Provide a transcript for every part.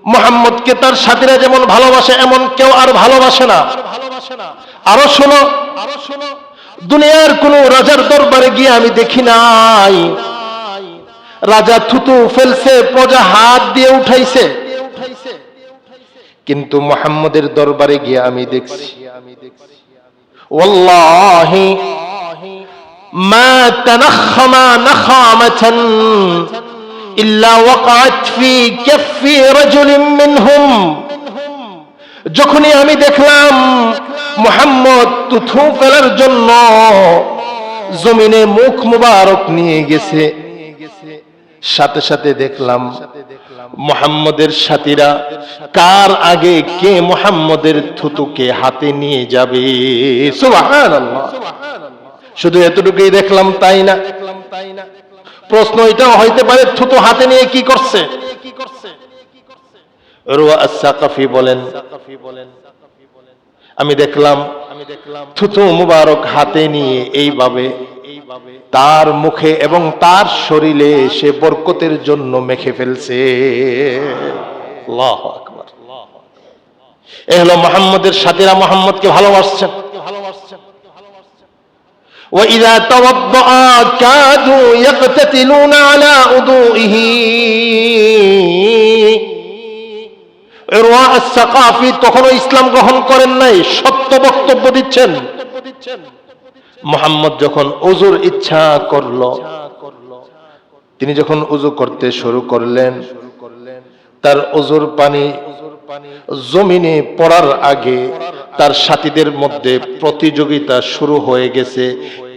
মুহাম্মদকে তার সাথীরা যেমন ভালোবাসে এমন কেউ আর ভালোবাসে না। আরো শোনো, দুনিয়ার কোন রাজার দরবারে গিয়ে আমি দেখি নাই রাজা থুতু ফেলছে, প্রজা হাত দিয়ে উঠাইছে, কিন্তু মুহাম্মদের দরবারে গিয়ে আমি দেখছি ওয়াল্লাহি মা তানাখমা নাখামাতান ইল্লা ওয়াকাত ফি কাফি রাজুলিন মিনহুম। যখনই আমি দেখলাম মুহাম্মদ থুতু ফেলার জন্য জমিনে মুখ মুবারক নিয়ে গেছে, সাথে সাথে দেখলাম মুহাম্মদের সাথীরা কার আগে কে মুহাম্মদের থুতুকে হাতে নিয়ে যাবে। সুবহানাল্লাহ। শুধু এতটুকুই দেখলাম তাই না, প্রশ্ন এটাও হইতে পারে থুতু হাতে নিয়ে কি করছে। উরওয়া আস-সাকাফি বলেন, আমি দেখলাম থুতু মুবারক হাতে নিয়ে এইভাবে তার মুখে এবং তার শরীরে সে বরকতের জন্য মেখে ফেলছে। আল্লাহু আকবার। এ হলো মুহাম্মদের সাথীরা মুহাম্মদকে ভালোবাসছেন। وَإِذَا تَوَضَّأَ كَادُوا يَقْتَتِلُونَ عَلَى وُضُوئِهِ। উরওয়া আস-সাকাফি তখনও ইসলাম গ্রহণ করেন নাই, সত্য বক্তব্য দিচ্ছেন। মুহাম্মদ যখন ওযুর ইচ্ছা করল, তিনি যখন ওযু করতে শুরু করলেন, তার ওযুর পানি জমিনে পড়ার আগে তার সাথীদের মধ্যে প্রতিযোগিতা শুরু হয়ে গেছে,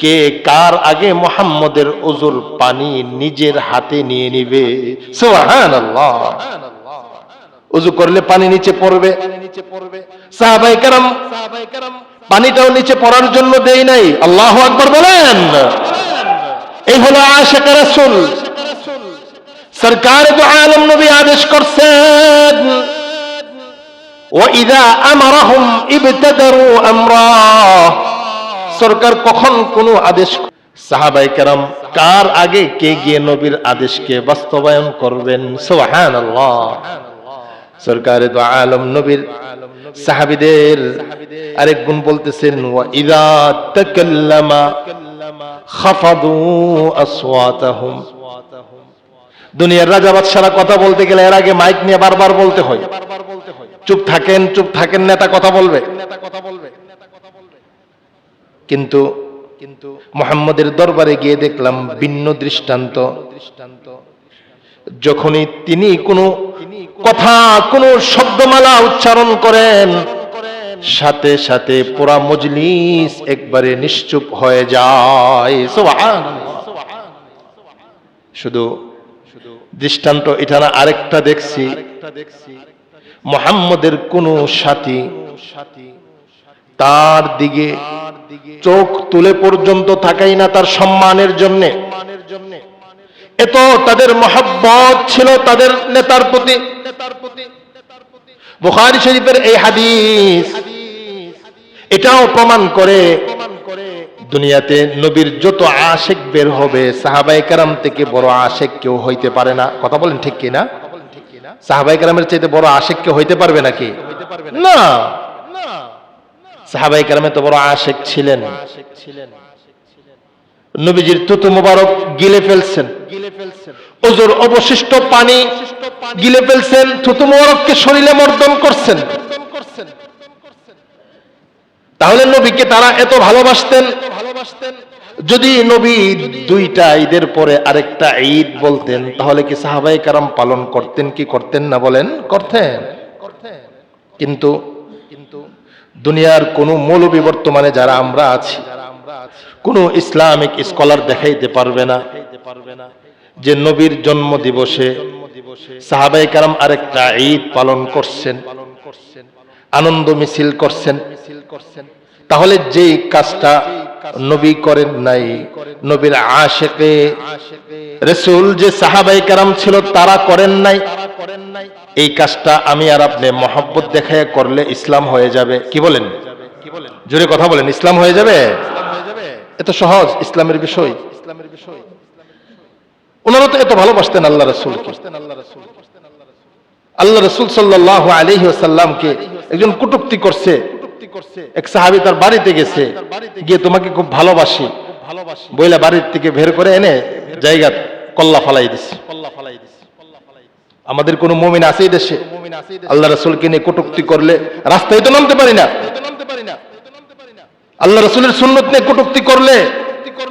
কে কার আগে মুহাম্মদের ওযুর পানি নিজের হাতে নিয়ে নিবে। সুবহানাল্লাহ। ওযু করলে পানি নিচে পড়বে, সাহাবায়ে কেরাম পানিটাও নিচে পড়ার জন্য দেই নাই। আল্লাহু আকবার বলেন। এই হলো আশিকে রাসূল। সরকার দু আলম নবী আদেশ করছেন, ওয়াইযা আমারহুম ইবতাদারু আমরা। সরকার কখন কোন আদেশ, সাহাবায়ে কেরাম কার আগে কে গিয়ে নবীর আদেশকে বাস্তবায়ন করবেন। সুবহানাল্লাহ। সরকার দু আলম নবীর সাহাবীদের আরেক গুণ বলতেছেন, ওয়াইযা তাকাল্লামা খাফাদু আসওয়াতাহুম। দুনিয়ার রাজা বাদশারা কথা বলতে গেলে এর আগে মাইক নিয়ে বারবার বলতে হয়, চুপ থাকেন চুপ থাকেন, নেতা কথা বলবে। কিন্তু মুহাম্মদের দরবারে গিয়ে দেখলাম ভিন্ন দৃষ্টান্ত। যখনই তিনি কোনো কথা, কোনো শব্দমালা উচ্চারণ করেন, সাথে সাথে পুরা মজলিস একবারে নিশ্চুপ হয়ে যায়। সুবহানাল্লাহ। শুধু দৃষ্টান্ত এটা না, আরেকটা দেখছি, মুহাম্মদের কোন সাথী তার দিকে চোখ তুলে পর্যন্ত তাকাই না তার সম্মানের জন্য। এত তাদের মহব্বত ছিল তাদের নেতার প্রতি। বুখারী শরীফের এই হাদিস এটাও প্রমাণ করে দুনিয়াতে নবীর যত আশিক বের হবে, সাহাবায়ে কেরাম থেকে বড় আশিক কেউ হইতে পারে না। কথা বলেন ঠিক কি না? সাহাবায়ে কেরামের চাইতে বড় আশিক কেউ হইতে পারবে নাকি? না। সাহাবায়ে কেরাম তো বড় আশিক ছিলেন। নবীজির থুতু মুবারক গিলে ফেলছেন, ওযুর অবশিষ্ট পানি গিলে ফেলছেন, থুতু মুবারককে শরীরে মর্দন করছেন। তাহলে নবীকে তারা এত ভালোবাসতেন। যদি নবী দুইটা ঈদের পরে আরেকটা ঈদ বলতেন, তাহলে কি সাহাবায়ে কেরাম পালন করতেন কি করতেন না? বলেন, করতেন। কিন্তু দুনিয়ার কোন মৌলবী বর্তমানে যারা আমরা আছি, কোন ইসলামিক স্কলার দেখাইতে পারবে না যে নবীর জন্ম দিবসে সাহাবায়ে কেরাম আরেকটা ঈদ পালন করছেন, আনন্দ মিছিল করছেন। তাহলে যেই কাজটা নবী করেন নাই, নবীর আশিকে রাসূল যে সাহাবায়ে কেরাম ছিল তারা করেন নাই, এই কাজটা আমি আর আপনি মহব্বত দেখায় করলে ইসলাম হয়ে যাবে। কি বলেন? জোরে কথা বলেন, ইসলাম হয়ে যাবে? এত সহজ ইসলামের বিষয়। ওনারা তো এত ভালোবাসতেন আল্লাহ রাসূলকে। আল্লাহ রাসূল সাল্লাল্লাহু আলাইহি ওয়াসাল্লামকে একজন কটূক্তি করছে। এক সাহাবী তার বাড়িতে গেছে, গিয়ে তোমাকে খুব ভালোবাসি বইলা বাড়ির থেকে বের করে এনে জায়গা কল্লা ফালাই দিছে। আমাদের কোন মুমিন আছে এই দেশে আল্লাহ রাসূলকে নিয়ে কটূক্তি করলে রাস্তায় তো নামতে পারি না? আল্লাহ রাসূলের সুন্নাত নিয়ে কটূক্তি করলে,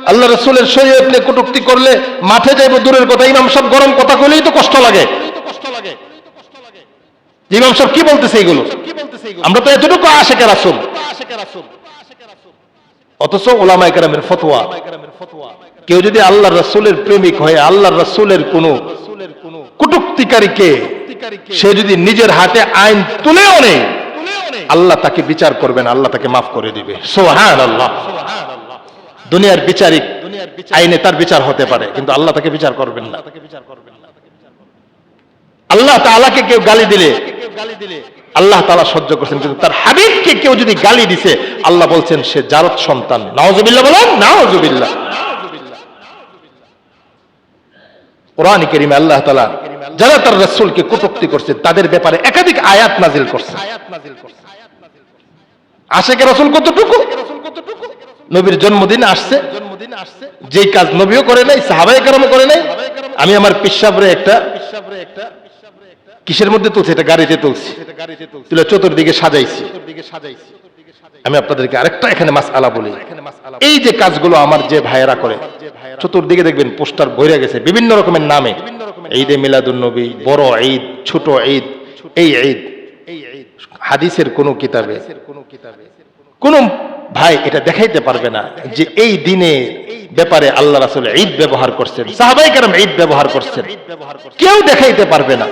আল্লাহ রাসূলের শরীয়ত নিয়ে কটূক্তি করলে মাঠে যাইব দূরের কথা, ইমাম সাহেব গরম কথা কইলেই তো কষ্ট লাগে। ইমাম সাহেব কি বলতেছে এগুলো? আমরা তো এতটুকু আশিকে রাসূল, অথচ উলামায়ে কেরামের ফতোয়া, কেউ যদি আল্লাহর রাসূলের প্রেমিক হয়ে আল্লাহর রাসূলের কোন কটূক্তিকারীকে সে যদি নিজের হাতে আইন তুলেও নেয়, আল্লাহ তাকে বিচার করবেন, আল্লাহ তাকে মাফ করে দিবে। সুবহানাল্লাহ। দুনিয়ার বিচারিক আইনে তার বিচার হতে পারে, কিন্তু আল্লাহ তাকে বিচার করবেন না। আল্লাহ তাআলাকে কেউ গালি দিলে আল্লাহ তাআলা সহ্য করছেন, কিন্তু তার হাবিবকে কেউ যদি গালি দিছে আল্লাহ বলছেন সে জারত সন্তান। নাউজুবিল্লাহ বলেন, নাউজুবিল্লাহ। কোরআন কারীমে আল্লাহ তাআলা যারা তার রাসূলকে কটূক্তি করছে তাদের ব্যাপারে একাধিক আয়াত নাযিল করছেন। আশিকে রাসূল কতটুকু? নবীর জন্মদিন আসছে, যেই কাজ নবীও করে নাই, সাহাবায়ে কেরামও করে নাই। আমি আমার পিশাবরে একটা কিসের মধ্যে তুলছি, এটা গাড়িতে তুলছি, তুলে চতুর্দিকে সাজাইছি। আমি আপনাদেরকে আরেকটা এখানে মাসআলা বলি, এই যে কাজগুলো আমার যে ভাইয়েরা করে, চতুর্দিকে দেখবেন পোস্টার ভরে গেছে বিভিন্ন রকমের নামে, ঈদে মিলাদুন নবী, বড় ঈদ, ছোট ঈদ। এই ঈদ হাদিসের কোন কিতাবে কোন ভাই এটা দেখাইতে পারবে না যে এই দিনে ব্যাপারে আল্লাহ রাসূল ঈদ ব্যবহার করছেন, সাহাবায়ে কেরাম ঈদ ব্যবহার করছেন, কেউ দেখাইতে পারবে না।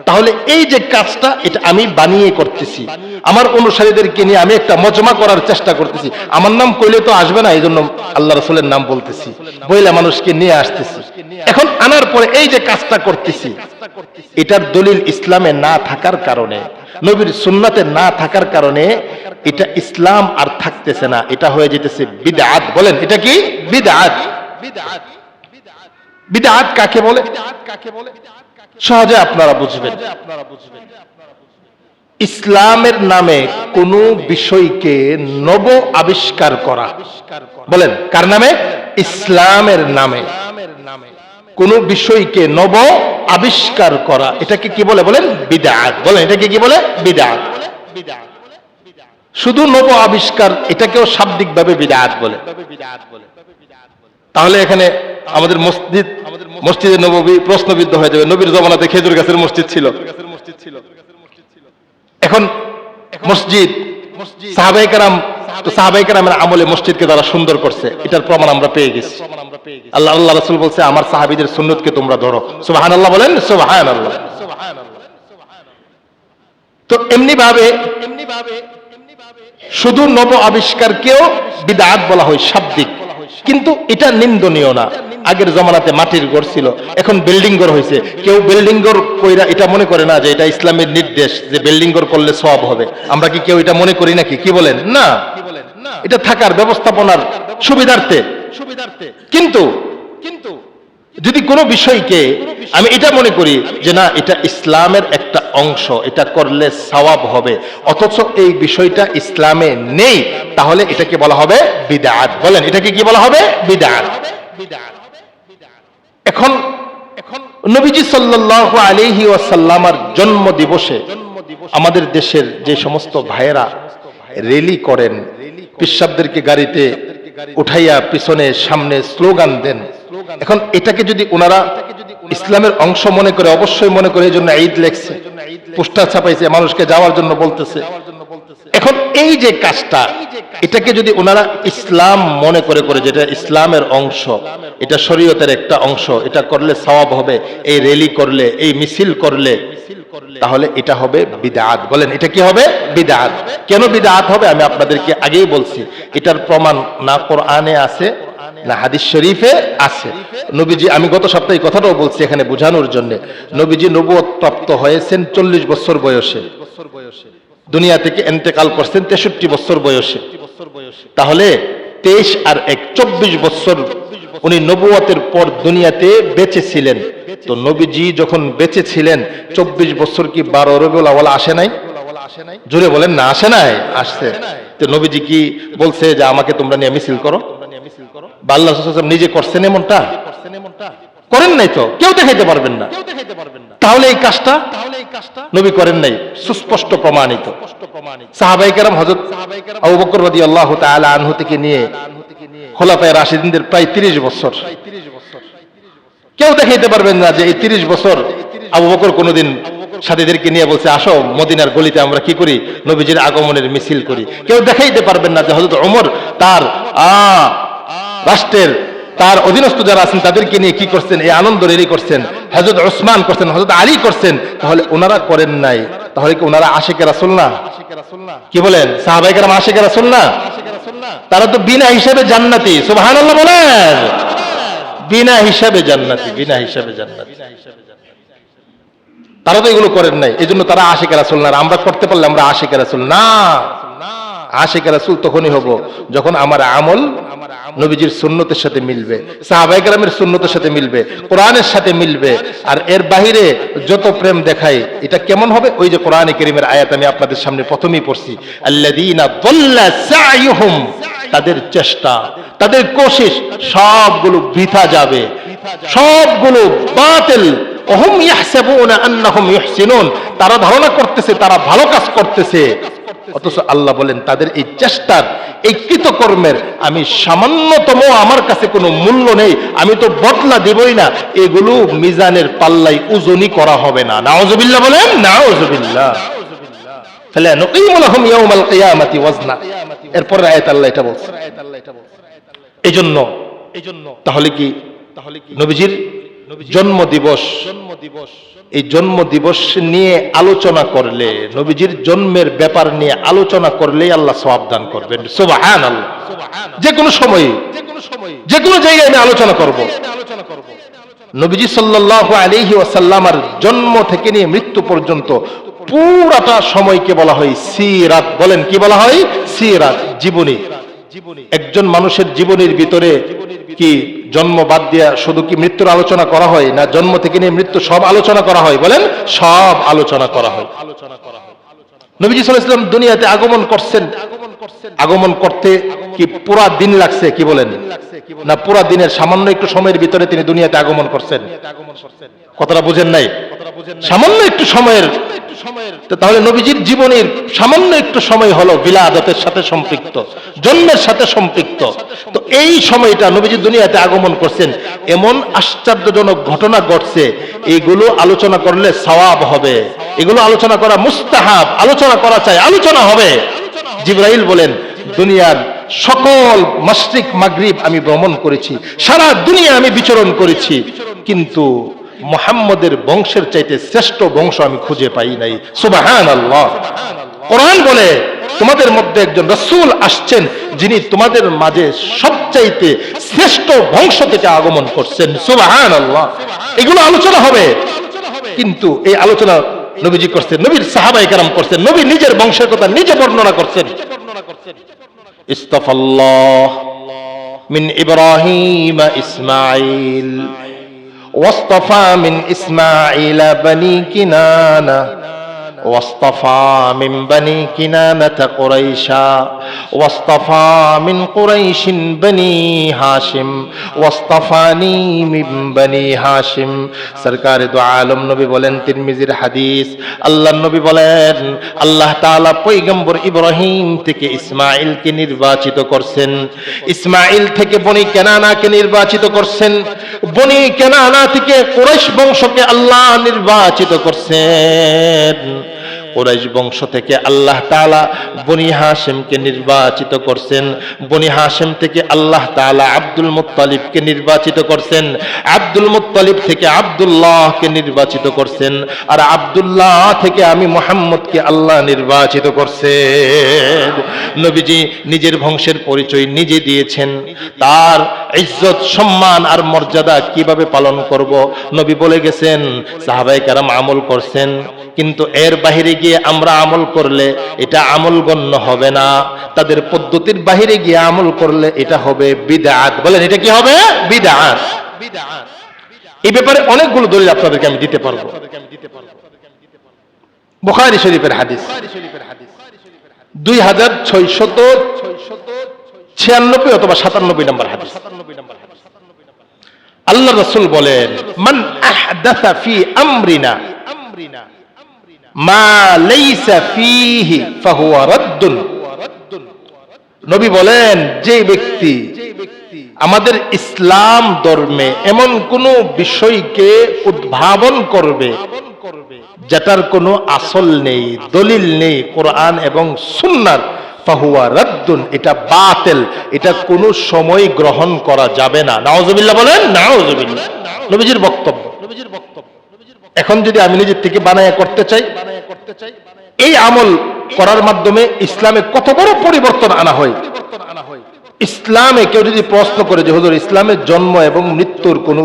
তাহলে এই যে কাজটা এটা আমি বানিয়ে করতেছি, আমার অনুসারীদেরকে নিয়ে আমি একটা মজমা করার চেষ্টা করতেছি। আমার নাম কইলে তো আসবে না, এই জন্য আল্লাহ রাসূলের নাম বলতেছি, বইলা মানুষকে নিয়ে আসতেছি। এখন আনার পরে এই যে কাজটা করতেছি, এটার দলিল ইসলামে না থাকার কারণে, নবীর সুন্নাতে না থাকার কারণে এটা ইসলাম আর থাকতেছে না, এটা হয়ে যেতেছে বিদআত। বলেন এটা কি? বিদআত। বিদআত কাকে বলে? সহজে আপনারা বুঝবেন। ইসলামের নামে কোন বিষয়কে নব আবিষ্কার করা। বলেন কার নামে? ইসলামের নামে কোন বিষয়কে নব আবিষ্কার করা, এটাকে কি বলে? বলেন বিদআত। বলেন এটাকে কি বলে? বিদআত। শুধু নব আবিষ্কার, এটাকেও শাব্দিকভাবে বিদআত বলে। তাহলে এখানে আমাদের মসজিদে নববী প্রশ্নবিদ্ধ হয়ে যাবে। নবীর জমানাতে খেজুর গাছের মসজিদ ছিল, এখন মসজিদ সাহাবায়ে কেরামের আমলে মসজিদকে তারা সুন্দর করছে, এটার প্রমাণ আমরা পেয়ে গেছি। আল্লাহ রাসূল বলছে আমার সাহাবীদের সুন্নতকে তোমরা ধরো। সুবহানাল্লাহ বলেন, সুবহানাল্লাহ। তো এমনি ভাবে শুধু নব আবিষ্কারকেও বিদআত বলা হয়, শাব্দিক, কিন্তু এটা নিন্দনীয় না। আগের জমানাতে মাটির ঘর ছিল, এখন বিল্ডিং ঘর হয়েছে। কেউ বিল্ডিং ঘর কইরা এটা মনে করে না যে এটা ইসলামের নির্দেশ যে বিল্ডিং ঘর করলে সওয়াব হবে। আমরা কি কেউ এটা মনে করি নাকি? কি বলেন? না, এটা থাকার ব্যবস্থাপনার সুবিধার্থে। কিন্তু যদি কোনো বিষয়কে আমি এটা মনে করি যে না এটা ইসলামের একটা অংশ, এটা করলে সওয়াব হবে, অথচ এই বিষয়টা ইসলামে নেই, তাহলে এটাকে বলা হবে বিদআত। বলেন এটাকে কি বলা হবে? বিদআত। এখন নবীজি সাল্লাল্লাহু আলাইহি ওয়াসাল্লামের জন্ম দিবসে আমাদের দেশের যে সমস্ত ভাইয়েরা র্যালি করেন, পিশাবদেরকে গাড়িতে উঠাইয়া পিছনে সামনে স্লোগান দেন, এখন এটাকে যদি ওনারা ইসলামের অংশ মনে করে, অবশ্যই মনে করে, এই জন্য ঈদ লেখছে, পোস্টার ছাপাইছে, মানুষকে যাওয়ার জন্য বলতেছে। এখন এই যে কাজটা, এটাকে যদি ওনারা ইসলাম মনে করে যেটা ইসলামের অংশ, এটা শরীয়তের একটা অংশ, এটা করলে সওয়াব হবে, এই র্যালি করলে, এই মিছিল করলে, তাহলে এটা হবে বিদআত। বলেন এটা কি হবে? বিদআত। কেন বিদআত হবে আমি আপনাদেরকে আগেই বলছি, এটার প্রমাণ না কোরআনে আছে না হাদিস শরীফে আছে। নবীজি, আমি গত সপ্তাহে কথাটাও বলছি এখানে বোঝানোর জন্য, নবীজি নবুয়ত প্রাপ্ত হয়েছেন 40 বছর বয়সে, দুনিয়া থেকে ইন্তেকাল করছেন 63 বছর বয়সে। তাহলে 23 আর 1 24 বছর উনি নবুয়তের পর দুনিয়াতে বেঁচে ছিলেন। তো নবীজি যখন বেঁচে ছিলেন 24 বছর কি 12 রবিউল আউয়াল আসে নাই? জোরে বলেন না, আসে নাই? আসছে। তো নবীজি কি বলছে যে আমাকে তোমরা নিয়ে মিছিল করো? বা আল্লাহ সাল্লাল্লাহু আলাইহি ওয়াসাল্লাম নিজে করছেন এমনটা? করেন নাই, তো কেউ দেখাইতে পারবেন না। তাহলে এই কাজটা নবী করেন নাই, সুস্পষ্ট প্রমাণিত। সাহাবায়ে কেরাম হযরত আবু বকর রাদিয়াল্লাহু তাআলা আনহু থেকে নিয়ে খোলাফায়ে রাশিদিনদের প্রায় 30 বছর, কেউ দেখাইতে পারবেন না যে এই 30 বছর আবু বকর কোনোদিন সাথীদেরকে নিয়ে বলছে আসো মদিনার গলিতে আমরা কি করি, নবীজির আগমনের মিছিল করি। কেউ দেখাইতে পারবেন না যে হযরত ওমর তার রাষ্ট্রের তার অধীনস্থ যারা আছেন তাদেরকে নিয়ে কি করছেন, এই আনন্দ রেলি করছেন, হযরত ওসমান করছেন, হযরত আলী করছেন। তাহলে ওনারা করেন নাই, তাহলে কি ওনারা আশিকে রাসূল না? কি বলেন? সাহাবায়ে কেরাম আশিকে রাসূল না? তারা তো বিনা হিসাবে জান্নাতি। সুবহানাল্লাহ বলেন। বিনা হিসাবে জান্নাতি, বিনা হিসাবে জান্নাতি। তারা তো এগুলো করেন নাই, এজন্য তারা আশিকে রাসূল না। আমরা করতে পারলে আমরা আশিকে রাসূল না। আশিকে রাসূল তখনই হব যখন আমার আমল নবীজির সুন্নতের সাথে মিলবে, সাহাবায়ে কেরামের সুন্নতের সাথে মিলবে, কোরআনের সাথে মিলবে। আর এর বাহিরে যত প্রেম দেখাই, এটা কেমন হবে? ওই যে কোরআনে কারীমের আয়াত আমি আপনাদের সামনে প্রথমেই পড়ছি, আল্লাযীনা দাল্লা সা'য়ুহুম, তাদের চেষ্টা, তাদের কোশিশ সবগুলো বৃথা যাবে, সবগুলো বাতিল। ওহুম ইয়াহসাবুনা আন্নাহুম ইহসিনুন, তারা ধারণা করতেছে তারা ভালো কাজ করতেছে, অথচ আল্লাহ বলেন তাদের এই চেষ্টার, এই কৃতকর্মের আমি সামান্যতম আমার কাছে কোনো মূল্য নেই, আমি তো বদলা দেবই না। এগুলো মিজানের পাল্লায় ওজনই করা হবে না। নাউযুবিল্লাহ বলেন, নাউযুবিল্লাহ। ফালা নুকিমু লাহুম ইয়াওমাল কিয়ামাতি ওয়াজনা। এরপর আয়াত আল্লাহ এটা বলছে। এজন্য তাহলে কি নবীজির জন্ম দিবস, এই জন্ম দিবস নিয়ে আলোচনা করলে, নবীজির জন্মের ব্যাপার নিয়ে আলোচনা করলে আল্লাহ সওয়াব দান করবেন। সুবহানাল্লাহ। যে কোনো সময়ে, যে কোনো জায়গায় আমি আলোচনা করব। নবীজি সাল্লাল্লাহু আলাইহি ওয়াসাল্লামের জন্ম থেকে নিয়ে মৃত্যু পর্যন্ত পুরাটা সময়কে বলা হয় সিরাত। বলেন কি বলা হয়? সিরাত, জীবনী। একজন মানুষের জীবনের ভিতরে কি জন্ম বাদ দিয়া শুধু কি মৃত্যুর আলোচনা করা হয়, না জন্ম থেকে নিয়ে মৃত্যু সব আলোচনা করা হয়? বলেন, সব আলোচনা করা হয়। নবীজি সাল্লাল্লাহু আলাইহি ওয়াসাল্লাম দুনিয়াতে আগমন করছেন, আগমন করতে কি পুরা দিন লাগছে? কি বলেন? না, পুরা দিনের সামান্য একটু সময়ের ভিতরে তিনি দুনিয়াতে আগমন করছেন। কথাটা বুঝেন নাই? সামান্য একটু সময়ের। তাহলে নবীজির জীবনের সামান্য একটু সময় হলো বিলাদতের সাথে সম্পৃক্ত, জন্মের সাথে সম্পৃক্ত। তো এই সময়টা নবীজি দুনিয়াতে আগমন করছেন, এমন আশ্চর্যজনক ঘটনা ঘটছে, এইগুলো আলোচনা করলে সওয়াব হবে, এগুলো আলোচনা করা মুস্তাহাব, আলোচনা করা চাই, আলোচনা হবে। জিবরাইল বলেন দুনিয়ার সকল মাশরিক মাগরিব আমি ভ্রমণ করেছি, সারা দুনিয়া আমি বিচরণ করেছি, কিন্তু মুহাম্মদের বংশের চাইতে শ্রেষ্ঠ বংশ আমি খুঁজে পাই নাই। সুবহানাল্লাহ। কোরআন বলে তোমাদের মধ্যে একজন রাসূল আসছেন যিনি তোমাদের মাঝে সবচাইতে শ্রেষ্ঠ বংশ থেকে আগমন করছেন। সুবহানাল্লাহ। এগুলো আলোচনা হবে, কিন্তু এই আলোচনা নবীজি করছেন, নবীর সাহাবায়ে কেরাম করছেন, নবী নিজের বংশের কথা নিজে বর্ণনা করছেন। ইস্তাফাল্লাহ মিন ইব্রাহিম ইসমাঈল واصطفى من إسماعيل بني كنانة واصطفى من بني كنانة قريشا واصطفى من قريش بني هاشم واصطفاني من بني هاشم। সরকার দু আলম নবী বলেন, তিরমিজির হাদিস, আল্লাহর নবী বলেন আল্লাহ তাআলা পয়গম্বর ইব্রাহিম থেকে ইসমাঈলকে নির্বাচিত করছেন, ইসমাঈল থেকে বনি কেনানাকে নির্বাচিত করছেন, বনি কেনানা থেকে কুরাইশ বংশকে আল্লাহ নির্বাচিত করছেন, কুরাইশ বংশ থেকে আল্লাহ তাআলা বনি হাশিমকে নির্বাচিত করছেন, বনি হাশিম থেকে আল্লাহ তাআলা আব্দুল মুত্তালিবকে নির্বাচিত করছেন, আব্দুল মুত্তালিব থেকে আব্দুল্লাহকে নির্বাচিত করছেন, আর আব্দুল্লাহ থেকে আমি মুহাম্মদকে আল্লাহ নির্বাচিত করছেন। নবীজি নিজের বংশের পরিচয় নিজে দিয়েছেন, তার ইজ্জত সম্মান আর মর্যাদা কিভাবে পালন করব নবী বলে গেছেন, সাহাবায়ে কেরাম আমল করছেন, কিন্তু এর বাহিরে গিয়ে আমরা আমল করলে এটা আমল গণ্য হবে না, তাদের পদ্ধতির বাহিরে গিয়ে আমল করলে এটা হবে বিদআত। বলেন এটা কি হবে? বিদআত। এই ব্যাপারে অনেকগুলো দলিল আপনাদেরকে আমি দিতে পারবো। বুখারী শরীফের হাদিস 2696 অথবা 97 নম্বর হাদিস। আল্লাহ রাসূল বলেন, মান আহদাসা ফি আমরিনা মা লাইসা ফিহি ফাহুয়া রাদ্দুন। নবী বলেন, যে ব্যক্তি আমাদের ইসলাম ধর্মে এমন কোন বিষয়কে উদ্ভাবন করবে যেটার কোনো আসল নেই, দলিল নেই কোরআন এবং সুন্নাহর, ফাহুয়া রাদ্দুন, এটা বাতিল, এটা কোনো সময় গ্রহণ করা যাবে না। নাউজুবিল্লাহ বলেন, নাউজুবিল্লাহ। নবীজির বক্তব্য। এখন যদি আমি নিজের থেকে বানায়া করতে চাই, এই আমল করার মাধ্যমে ইসলামে কত বড় পরিবর্তন আনা হয়। ইসলামে কেউ যদি প্রশ্ন করে যে হুজুর ইসলামের জন্ম এবং মৃত্যুর কোনো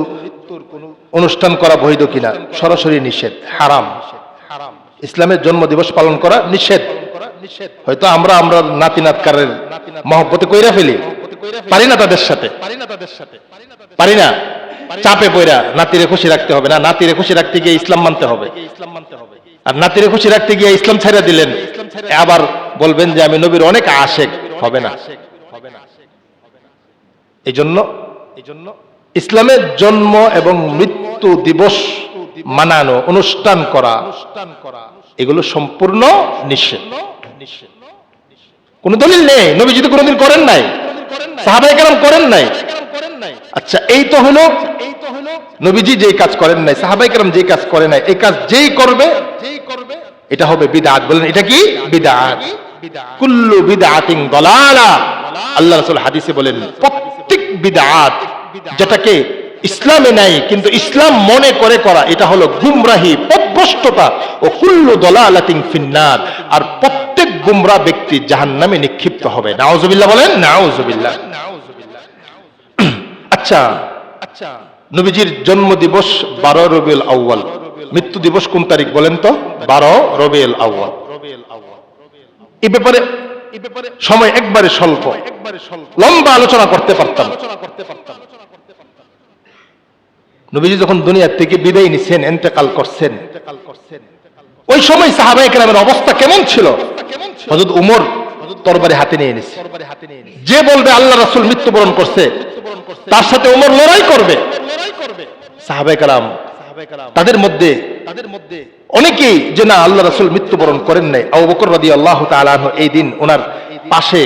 অনুষ্ঠান করা বৈধ কিনা, সরাসরি নিষেধ, হারাম। ইসলামের জন্ম দিবস পালন করা নিষেধ। হয়তো আমরা নাতি নাতকারের মহব্বতে কইরা ফেলি, পারি না তাদের সাথে, পারি না, চাপে পয়রা নাতিরে খুশি রাখতে হবে না, নাতিরে খুশি রাখতে গিয়ে ইসলাম মানতে হবে, আর নাতিরে খুশি রাখতে গিয়ে ইসলাম ছাইরা দিলেন, আবার বলবেন যে আমি নবীর অনেক আশেক, হবে না। এই জন্য ইসলামের জন্ম এবং মৃত্যু দিবস মানানো, অনুষ্ঠান করা, এগুলো সম্পূর্ণ নিষেধ। কোন দলিল নেই, নবীজি তো কোনোদিন করেন নাই, সাহাবায়ে কেরাম করেন নাই। আচ্ছা, এই তো হলো নবীজি যেই কাজ করেন নাই, সাহাবায়ে কেরাম যেই কাজ করে নাই, এই কাজ যেই করবে এটা হবে বিদআত। বলেন এটা কি? বিদআত। কুল্লু বিদআতিন দালালা। আল্লাহ রাসূল হাদিসে বলেন, প্রত্যেক বিদআত যেটাকে ইসলামে নাই কিন্তু ইসলাম মনে করে করা, এটা হলো গুমরাহি, পথভ্রষ্টতা। ও কুল্লু দালালাতিন ফিন্নার, আর প্রত্যেক গুমরা ব্যক্তি জাহান্নামে নিক্ষিপ্ত হবে। নাউজুবিল্লাহ বলেন, নাউজুবিল্লাহ। আচ্ছা, নবীজির জন্ম দিবস 12 রবিউল আউয়াল, মৃত্যু দিবস কোন তারিখ বলেন তো? 12 রবিউল আউয়াল। এই ব্যাপারে সময় একবারে স্বল্প, লম্বা আলোচনা করতে পারতাম। নবীজি যখন দুনিয়া থেকে বিদায় নিছেন, ইন্তেকাল করছেন, ওই সময় সাহাবায়ে কেরামের অবস্থা কেমন ছিল? হযরত উমর তরবারি হাতে নিয়ে নিছে। যে বলবে আল্লাহ রাসূল মৃত্যুবরণ করছে, তার সাথে উমর লড়াই করবে। সাহাবায়ে কেরাম তাদের মধ্যে অনেকেই যে না, আল্লাহ রাসূল মৃত্যুবরণ করেন নাই। আবু বকর রাদিয়াল্লাহু তাআলা আনহু, এই দিন ওনার পাশে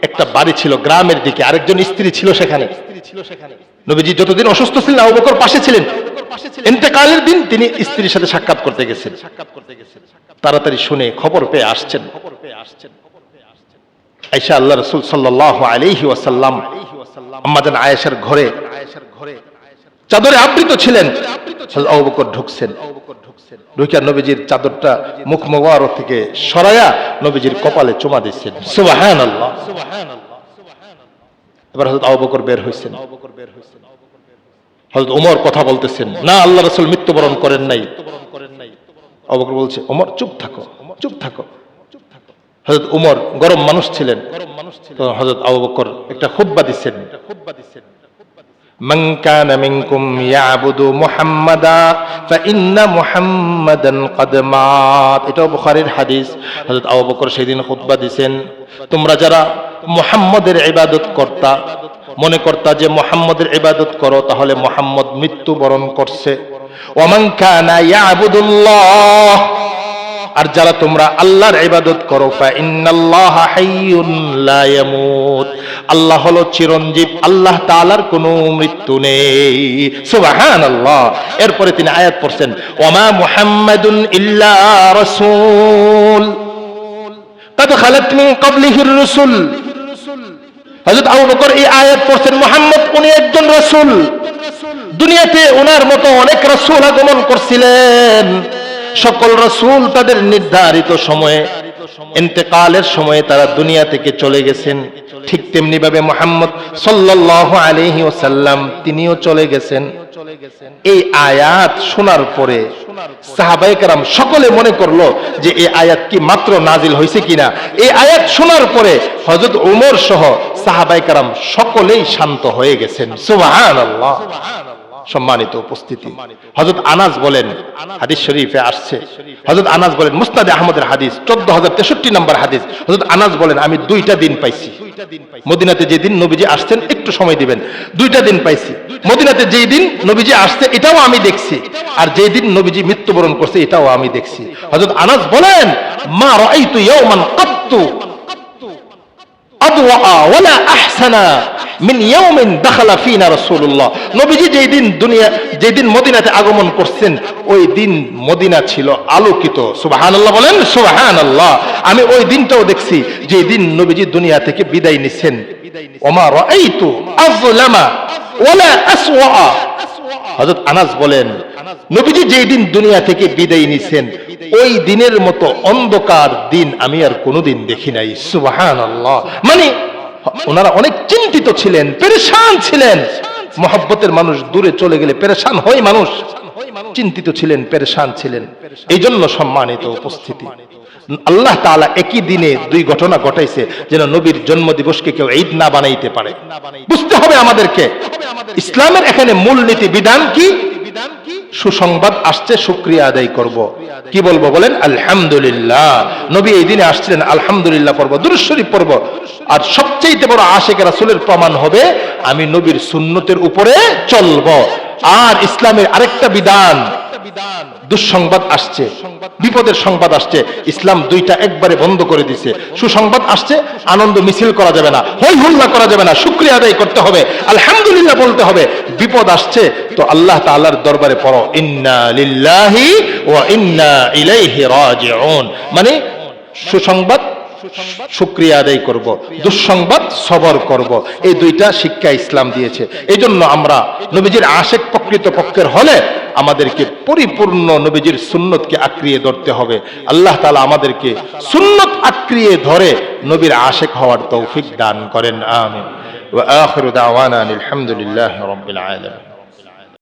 একটা বাড়ি ছিল গ্রামের দিকে, আরেকজন স্ত্রী ছিল সেখানে। নবীজি যতদিন অসুস্থ ছিলেন, আবু বকর পাশে ছিলেন। ইন্তেকালের দিন তিনি স্ত্রীর সাথে সাক্ষাৎ করতে গেছেন। তাড়াতাড়ি শুনে খবর পেয়ে আসছেন। আয়েশা আল্লাহ রাসূল সাল্লাল্লাহু আলাইহি ওয়াসাল্লাম আম্মা জান আয়েশার ঘরে চাদরে আবৃত ছিলেন। আবু বকর ঢুকছেন, ঢুকিয়া নবীজির চাদরটা মুখ মোবারক থেকে সরায়া নবীজির কপালে চুমা দিচ্ছেন। সুবহানাল্লাহ। এবার হযরত আবু বকর বের হইছেন। হযরত ওমর কথা বলতেছেন, না আল্লাহ রাসূল মৃত্যুবরণ করেন নাই। আবু বকর বলছে, ওমর চুপ থাকো, চুপ থাকো। হযরত ওমর গরম মানুষ ছিলেন, তো হযরত আবু বকর একটা খুতবা দিচ্ছেন। মান কানা মিনকুম ইয়াবুদু মুহাম্মাদা ফাইন্না মুহাম্মাদান ক্বাদ মাত। এটাও বুখারীর হাদিস। হযরত আবু বকর সেদিন খুতবা দিবেন, তোমরা যারা মুহাম্মদের ইবাদত করতা, মনে করতা যে মুহাম্মদের ইবাদত করো, তাহলে মুহাম্মদ মৃত্যুবরণ করছে। ওয়া মান কানা ইয়াবুদুল্লাহ, আর যারা তোমরা আল্লাহর ইবাদত করো, ফা ইন্নাল্লাহা হাইয়ুন লা ইয়ামুত, আল্লাহ হলো চিরঞ্জীব, আল্লাহ তাআলার কোনো মৃত্যু নেই। সুবহানাল্লাহ। এরপরে তিনি আয়াত পড়ছেন, ওয়া মা মুহাম্মাদুন ইল্লা রাসূল قد خلت من قبله الرسل। হযরত আবু বকর এই আয়াত পড়ছেন, মুহাম্মদ উনি একজন রাসূল, দুনিয়াতে ওনার মতো অনেক রাসূল আগমন করছিলেন। সকল রাসূল তাদের নির্ধারিত সময়ে ইন্তেকালের সময়ে তারা দুনিয়া থেকে চলে গেছেন, ঠিক তেমনি ভাবে মুহাম্মদ সাল্লাল্লাহু আলাইহি ওয়াসাল্লাম তিনিও চলে গেছেন। এই আয়াত শোনার পরে সাহাবায়ে কেরাম সকলে মনে করলো যে এই আয়াত কি মাত্র নাজিল হয়েছে কিনা। এই আয়াত শোনার পরে হযরত ওমর সহ সাহাবায়ে কেরাম সকলেই শান্ত হয়ে গেছেন। সুবহানাল্লাহ। সম্মানিত উপস্থিতি, হযরত আনাস বলেন, হাদিস শরীফে আসছে, হযরত আনাস বলেন, মুসনাদে আহমদের হাদিস 14063 নম্বর হাদিস, হযরত আনাস বলেন আমি 2টা দিন পাইছি মদিনাতে। যেদিন নবীজি আসছেন, একটু সময় দিবেন, 2টা দিন পাইছি মদিনাতে। যেই দিন নবীজি আসছে এটাও আমি দেখছি, আর যেই দিন নবীজি মৃত্যুবরণ করছে এটাও আমি দেখছি। হযরত আনাস বলেন মা রাআইতু ইয়াওমান কাত্তু আদওয়া ওয়ালা আহসানা মিন ইয়াউমিন দাখালা ফিনা রাসূলুল্লাহ। নবীজি যেদিন মদিনাতে আগমন করছেন ওই দিন মদিনা ছিল আলোকিত। সুবহানাল্লাহ বলেন সুবহানাল্লাহ। আমি ওই দিনটাও দেখছি যে দিন নবীজি দুনিয়া থেকে বিদায় নিছেন। ওমা রাআইতু আযলামা ওয়ালা আসওয়া। হযরত আনাস বলেন নবীজি যেই দিন দুনিয়া থেকে বিদায় নিছেন ওই দিনের মতো অন্ধকার দিন আমি আর কোনোদিন দেখি নাই। সুবহানাল্লাহ। মানে ওনারা অনেক চিন্তিত ছিলেন, পেরেশান ছিলেন। মহব্বতের মানুষ দূরে চলে গেলে পেরেশান হয় মানুষ, চিন্তিত ছিলেন, পেরেশান ছিলেন। এই জন্য সম্মানিত উপস্থিতি, আল্লাহ তাআলা একই দিনে 2 ঘটনা ঘটাইছে যেন নবীর জন্মদিবসকে কেউ ঈদ না বানাইতে পারে। বুঝতে হবে আমাদেরকে ইসলামের এখানে মূল নীতি বিধান কি। সুসংবাদ আসছে, শুকরিয়া আদায় করব। কি বলবো বলেন? আলহামদুলিল্লাহ। নবী এই দিনে আসছিলেন, আলহামদুলিল্লাহ পড়ব, দুরূদ শরীফ পড়ব। আর সবচেয়ে বড় আশিক রাসূলের প্রমাণ হবে আমি নবীর সুন্নতের উপরে চলব। আর ইসলামের আরেকটা বিধান, দুঃসংবাদ আসছে, বিপদের সংবাদ আসছে, ইসলাম 2টা একবারে বন্ধ করে দিছে। সুসংবাদ আসছে, আনন্দ মিছিল করা যাবে না, হই হুল্লা করা যাবে না, শুকরিয়া আদায় করতে হবে, আলহামদুলিল্লাহ বলতে হবে। বিপদ আসছে তো আল্লাহ তাআলার দরবারে পড়ো ইন্না লিল্লাহি ওয়া ইন্না ইলাইহি রাজিউন। মানে সুসংবাদ শুকরিয়া আদায় করব, দুঃসংবাদ সবর করব। এই 2টা শিক্ষা ইসলাম দিয়েছে। এই জন্য আমরা নবীজির আশিক প্রকৃত পক্ষের হলে আমাদেরকে পরিপূর্ণ নবীজির সুন্নতকে আঁকড়িয়ে ধরতে হবে। আল্লাহ তাআলা আমাদেরকে সুন্নত আঁকড়িয়ে ধরে নবীর আশিক হওয়ার তৌফিক দান করেন। আমিন। ওয়া আখিরু দাওয়ানা আলহামদুলিল্লাহি রাব্বিল আলামিন।